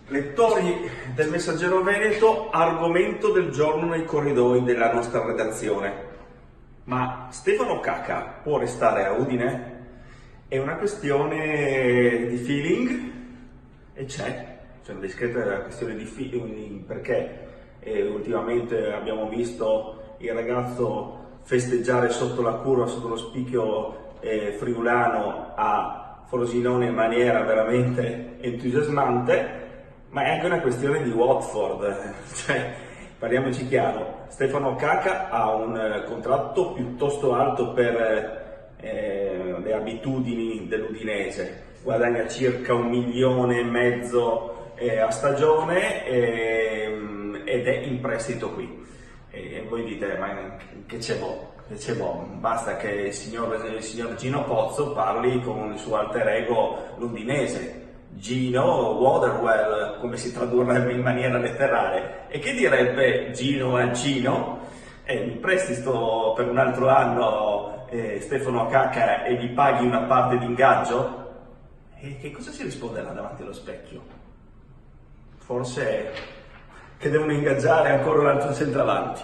Lettori del Messaggero Veneto, argomento del giorno nei corridoi della nostra redazione. Ma Stefano Caca può restare a Udine? È una questione di feeling e c'è una discreta questione di feeling perché ultimamente abbiamo visto il ragazzo festeggiare sotto la curva, sotto lo spicchio friulano a Frosinone in maniera veramente entusiasmante. Ma è anche una questione di Watford, cioè parliamoci chiaro, Stefano Caca ha un contratto piuttosto alto per le abitudini dell'Udinese, guadagna circa 1,5 milioni a stagione ed è in prestito qui. E voi dite, ma che c'è basta che il signor Gino Pozzo parli con il suo alter ego l'Udinese. Gino Waterwell, come si tradurrebbe in maniera letterale. E che direbbe Gino a Gino? Mi presti per un altro anno Stefano Caca e gli paghi una parte di ingaggio? E che cosa si risponderà davanti allo specchio? Forse che devono ingaggiare ancora un altro centravanti.